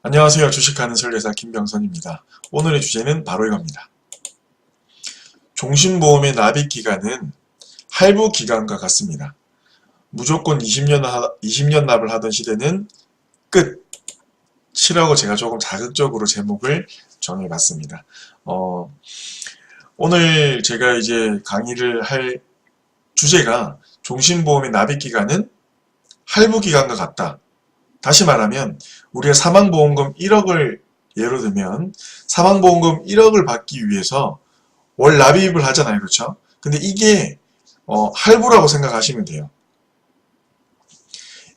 안녕하세요. 주식하는 설계사 김병선입니다. 오늘의 주제는 바로 이겁니다. 종신보험의 납입기간은 할부기간과 같습니다. 무조건 20년 납을 하던 시대는 끝이라고 제가 조금 자극적으로 제목을 정해봤습니다. 오늘 제가 이제 강의를 할 주제가 종신보험의 납입기간은 할부기간과 같다. 다시 말하면 우리가 사망보험금 1억을 예로 들면 사망보험금 1억을 받기 위해서 월 납입을 하잖아요. 그렇죠? 근데 이게 할부라고 생각하시면 돼요.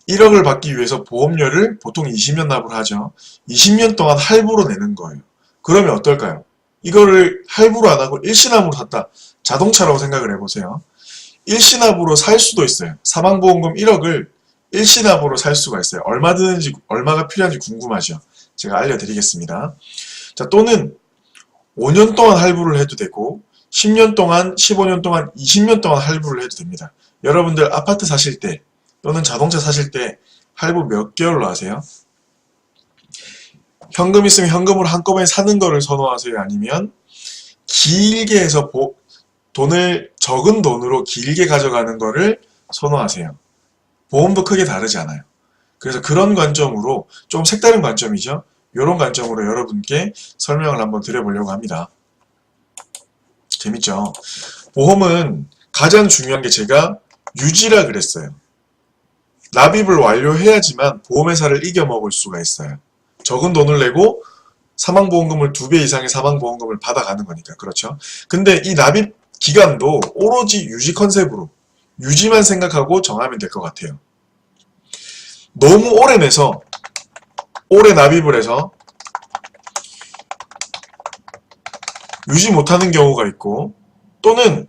1억을 받기 위해서 보험료를 보통 20년 납을 하죠. 20년 동안 할부로 내는 거예요. 그러면 어떨까요? 이거를 할부로 안 하고 일시납으로 샀다. 자동차라고 생각을 해보세요. 일시납으로 살 수도 있어요. 사망보험금 1억을 일시납으로 살 수가 있어요. 얼마 드는지, 얼마가 필요한지 궁금하죠? 제가 알려드리겠습니다. 자, 또는 5년 동안 할부를 해도 되고 10년 동안, 15년 동안, 20년 동안 할부를 해도 됩니다. 여러분들 아파트 사실 때 또는 자동차 사실 때 할부 몇 개월로 하세요? 현금 있으면 현금으로 한꺼번에 사는 거를 선호하세요? 아니면 길게 해서 적은 돈으로 길게 가져가는 거를 선호하세요? 보험도 크게 다르지 않아요. 그래서 그런 관점으로 좀 색다른 관점이죠. 이런 관점으로 여러분께 설명을 한번 드려보려고 합니다. 재밌죠? 보험은 가장 중요한 게 제가 유지라 그랬어요. 납입을 완료해야지만 보험회사를 이겨먹을 수가 있어요. 적은 돈을 내고 사망보험금을 2배 이상의 사망보험금을 받아가는 거니까. 그렇죠? 근데 이 납입 기간도 오로지 유지 컨셉으로 유지만 생각하고 정하면 될 것 같아요. 너무 오래 내서 오래 납입을 해서 유지 못하는 경우가 있고 또는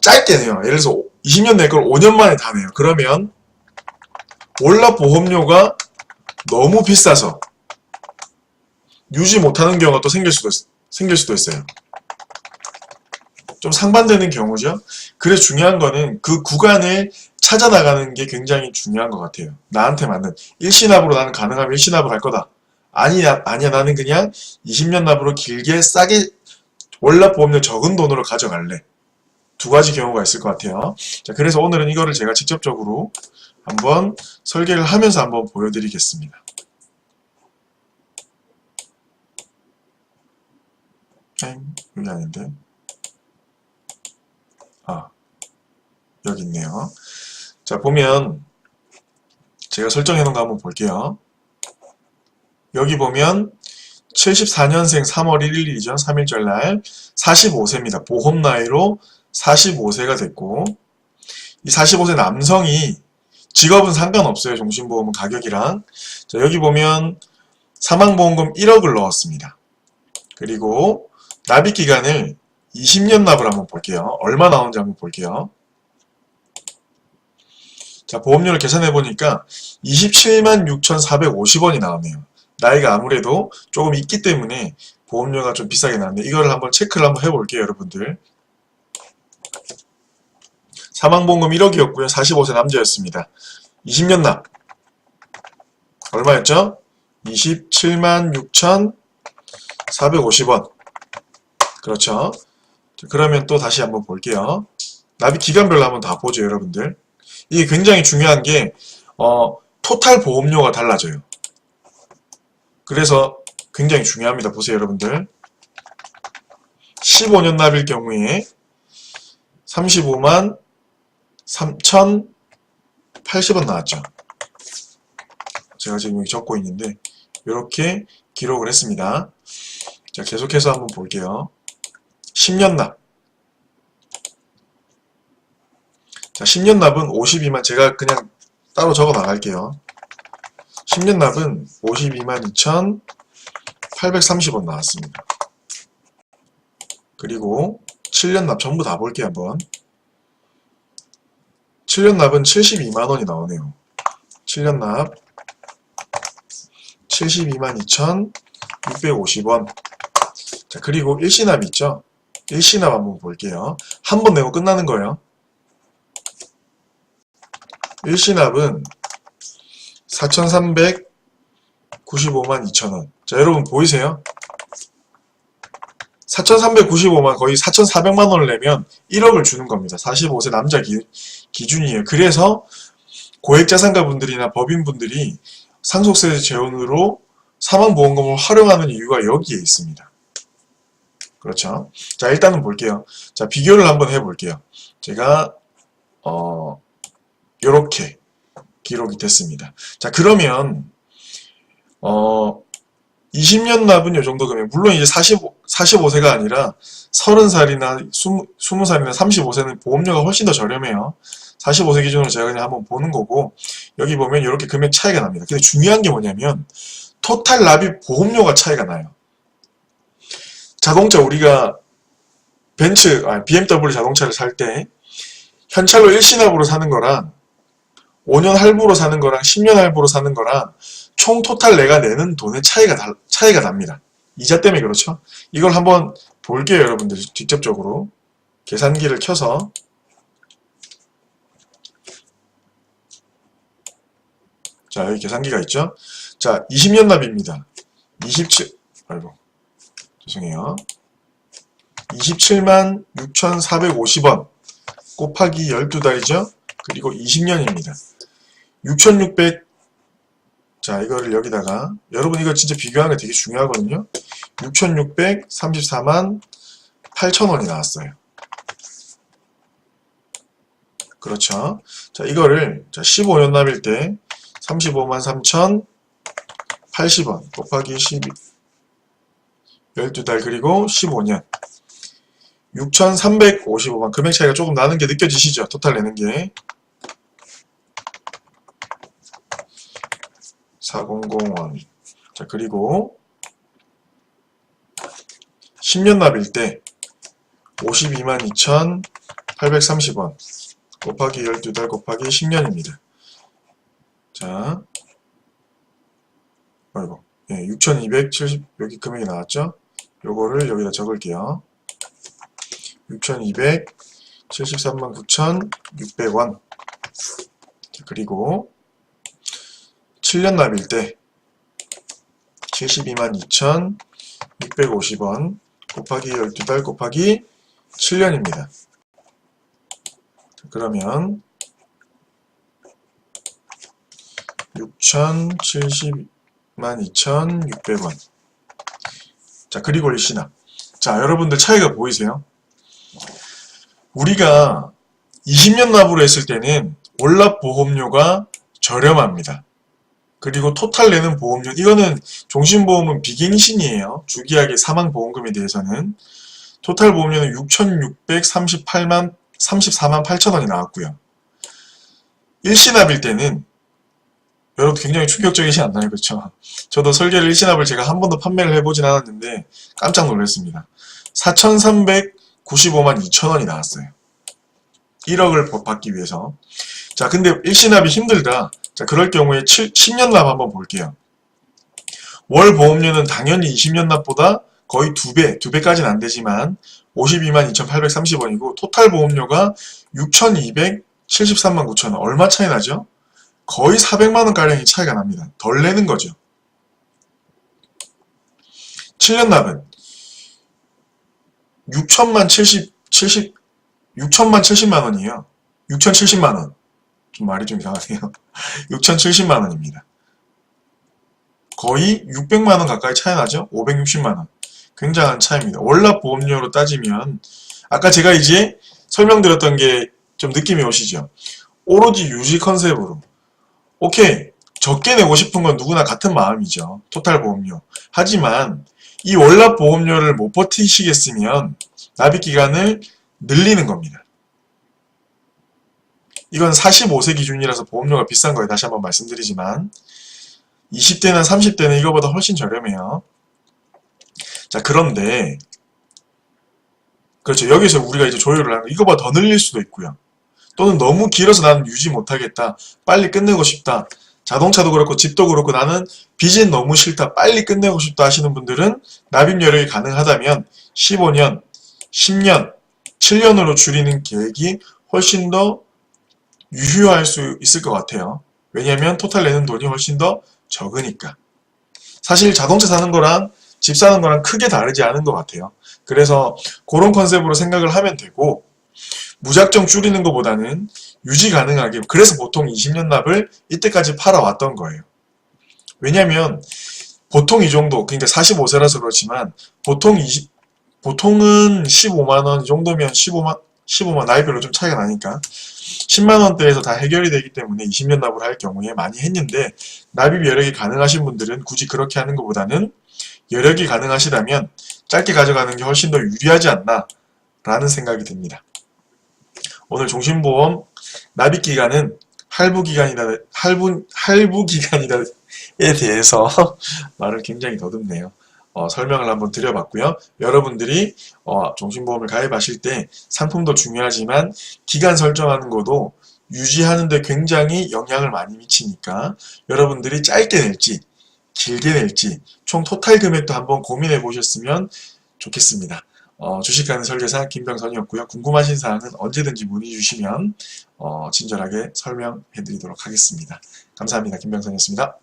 짧게 내요. 예를 들어서 20년 낼 걸 5년 만에 다 내요. 그러면 월납 보험료가 너무 비싸서 유지 못하는 경우가 또 생길 수도 있어요. 좀 상반되는 경우죠. 그래서 중요한 거는 그 구간을 찾아나가는 게 굉장히 중요한 것 같아요. 나한테 맞는 일시납으로 나는 가능하면 일시납을 할 거다. 아니야 나는 그냥 20년 납으로 길게 싸게 월납 보험료 적은 돈으로 가져갈래. 두 가지 경우가 있을 것 같아요. 자, 그래서 오늘은 이거를 제가 직접적으로 한번 설계를 하면서 한번 보여드리겠습니다. 여기 아닌데. 여기 있네요. 자, 보면 제가 설정해 놓은 거 한번 볼게요. 여기 보면 74년생 3월 1일이죠. 3일절 날 45세입니다. 보험 나이로 45세가 됐고 이 45세 남성이 직업은 상관없어요. 종신보험은 가격이랑. 자, 여기 보면 사망보험금 1억을 넣었습니다. 그리고 납입기간을 20년 납을 한번 볼게요. 얼마 나오는지 한번 볼게요. 자, 보험료를 계산해 보니까 27만 6,450원이 나오네요. 나이가 아무래도 조금 있기 때문에 보험료가 좀 비싸게 나왔는데 이거를 한번 체크를 한번 해볼게요. 여러분들. 사망보험금 1억이었고요. 45세 남자였습니다. 20년 납 얼마였죠? 27만 6,450원. 그렇죠. 그러면 또 다시 한번 볼게요. 납입 기간별로 한번 다 보죠. 여러분들. 이게 굉장히 중요한 게 토탈 보험료가 달라져요. 그래서 굉장히 중요합니다. 보세요. 여러분들. 15년 납일 경우에 35만 3,080원 나왔죠. 제가 지금 여기 적고 있는데 이렇게 기록을 했습니다. 자, 계속해서 한번 볼게요. 10년 납. 자, 10년 납은 52만, 제가 그냥 따로 적어 나갈게요. 10년 납은 52만 2,830원 나왔습니다. 그리고 7년 납 전부 다 볼게요, 한번. 7년 납은 72만원이 나오네요. 7년 납 72만 2,650원. 자, 그리고 일시납 있죠? 일시납 한번 볼게요. 한 번 내고 끝나는 거예요. 일시납은 95만 2천원. 자, 여러분 보이세요? 4,395만, 거의 4,400만원을 내면 1억을 주는 겁니다. 45세 남자 기준이에요. 그래서 고액자산가분들이나 법인분들이 상속세 재원으로 사망보험금을 활용하는 이유가 여기에 있습니다. 그렇죠? 자, 일단은 볼게요. 자, 비교를 한번 해볼게요. 제가 요렇게 기록이 됐습니다. 자, 그러면 20년 납은 요 정도 금액. 물론 이제 45세가 아니라 30살이나 20살이나 35세는 보험료가 훨씬 더 저렴해요. 45세 기준으로 제가 그냥 한번 보는 거고, 여기 보면 이렇게 금액 차이가 납니다. 근데 중요한 게 뭐냐면 토탈 납입 보험료가 차이가 나요. 자동차 우리가 BMW 자동차를 살 때 현찰로 일시납으로 사는 거랑 5년 할부로 사는 거랑 10년 할부로 사는 거랑 총 토탈 내가 내는 돈의 차이가 납니다. 이자 때문에 그렇죠. 이걸 한번 볼게요. 여러분들 직접적으로 계산기를 켜서. 자, 여기 계산기가 있죠. 자, 20년 납입니다. 27만 6,450원 곱하기 12달이죠. 그리고 20년입니다. 6,600. 자, 이거를 여기다가, 여러분 이거 진짜 비교하는 게 되게 중요하거든요. 6,634만 8천원이 나왔어요. 그렇죠. 자, 이거를 15년 납일 때 35만 3,080원 곱하기 12달 그리고 15년 6,355만. 금액 차이가 조금 나는 게 느껴지시죠? 토탈 내는 게 400원. 자, 그리고 10년 납일 때 52만 2,830원 곱하기 12달 곱하기 10년입니다. 자, 아이고, 예, 6,270, 여기 금액이 나왔죠? 요거를 여기다 적을게요. 6,273만 9,600원. 그리고 7년 납일 때 72만 2,650원 곱하기 12달 곱하기 7년입니다. 그러면 6,070만 2,600원. 자, 그리고 일시납. 자, 여러분들 차이가 보이세요? 우리가 20년 납으로 했을 때는 월납 보험료가 저렴합니다. 그리고 토탈 내는 보험료, 이거는 종신보험은 비갱신이에요. 주기하게 사망보험금에 대해서는. 토탈 보험료는 6,634만 8천원이 나왔고요. 일시납일 때는 여러분 굉장히 충격적이지 않나요? 그렇죠? 저도 설계를 일시납을 제가 한 번도 판매를 해보진 않았는데 깜짝 놀랐습니다. 4,395만 2천원이 나왔어요. 1억을 받기 위해서. 자, 근데 일시납이 힘들다. 자, 그럴 경우에 10년 납 한번 볼게요. 월 보험료는 당연히 20년 납보다 거의 2배까지는 안 되지만 52만 2,830원이고 토탈 보험료가 6,273만 9천원. 얼마 차이 나죠? 거의 400만원가량의 차이가 납니다. 덜 내는 거죠. 7년 납은 6천만 70만원이에요. 6,070만원. 좀 말이 좀 이상하네요. 6,070만원입니다. 거의 600만원 가까이 차이 나죠? 560만원. 굉장한 차이입니다. 월납 보험료로 따지면, 아까 제가 이제 설명드렸던 게 좀 느낌이 오시죠? 오로지 유지 컨셉으로. 오케이. 적게 내고 싶은 건 누구나 같은 마음이죠. 토탈 보험료. 하지만 이 월납 보험료를 못 버티시겠으면 납입 기간을 늘리는 겁니다. 이건 45세 기준이라서 보험료가 비싼 거예요. 다시 한번 말씀드리지만 20대나 30대는 이거보다 훨씬 저렴해요. 자, 그런데 그렇죠. 여기서 우리가 이제 조율을 하는 거, 이거보다 더 늘릴 수도 있고요. 또는 너무 길어서 나는 유지 못하겠다. 빨리 끝내고 싶다. 자동차도 그렇고 집도 그렇고 나는 빚은 너무 싫다. 빨리 끝내고 싶다 하시는 분들은 납입 여력이 가능하다면 15년, 10년, 7년으로 줄이는 계획이 훨씬 더 유효할 수 있을 것 같아요. 왜냐하면 토탈 내는 돈이 훨씬 더 적으니까. 사실 자동차 사는 거랑 집 사는 거랑 크게 다르지 않은 것 같아요. 그래서 그런 컨셉으로 생각을 하면 되고, 무작정 줄이는 것보다는 유지 가능하게, 그래서 보통 20년 납을 이때까지 팔아왔던 거예요. 왜냐면 보통 이 정도, 그러니까 45세라서 그렇지만 보통은 15만원 이 정도면 15만 나이별로 좀 차이가 나니까 10만원대에서 다 해결이 되기 때문에 20년 납을 할 경우에 많이 했는데, 납입 여력이 가능하신 분들은 굳이 그렇게 하는 것보다는 여력이 가능하시다면 짧게 가져가는 게 훨씬 더 유리하지 않나 라는 생각이 듭니다. 오늘 종신보험 납입 기간은 할부 기간이다에 대해서 말을 굉장히 더듬네요. 설명을 한번 드려봤고요. 여러분들이 종신보험을 가입하실 때 상품도 중요하지만 기간 설정하는 것도 유지하는데 굉장히 영향을 많이 미치니까 여러분들이 짧게 낼지 길게 낼지 총 토탈 금액도 한번 고민해 보셨으면 좋겠습니다. 주식하는 설계사 김병선이었고요. 궁금하신 사항은 언제든지 문의 주시면 친절하게 설명해 드리도록 하겠습니다. 감사합니다. 김병선이었습니다.